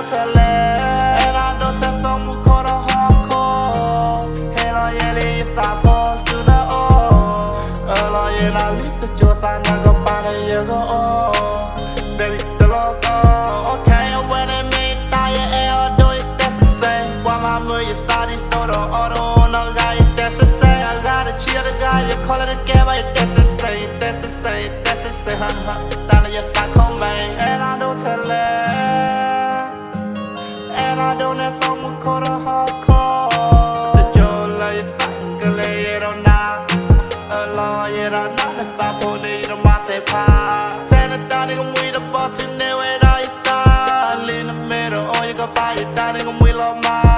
And I don't tell them who call the hardcore. Hell on, yeah, they stop pause to the O. Along, yeah, I leave the juice, I never buy the year go. Baby, the logo. Okay, when they make die, yeah, do it, that's the same. While my mother thought he thought the auto, no guy, that's the same. I gotta chill the guy, you call it a game, that's the same, that's the same, that's the same. Down in your thought, come man. And I don't tell them. And I don't have fun with call the hardcore. The Joe lay fuck a lay it on now. A lawyer, I'm not the five for the Mate pie. Send it down, nigga, we the bottom, they wait, I thought. In the middle, oh, you can buy it down, nigga, we love my.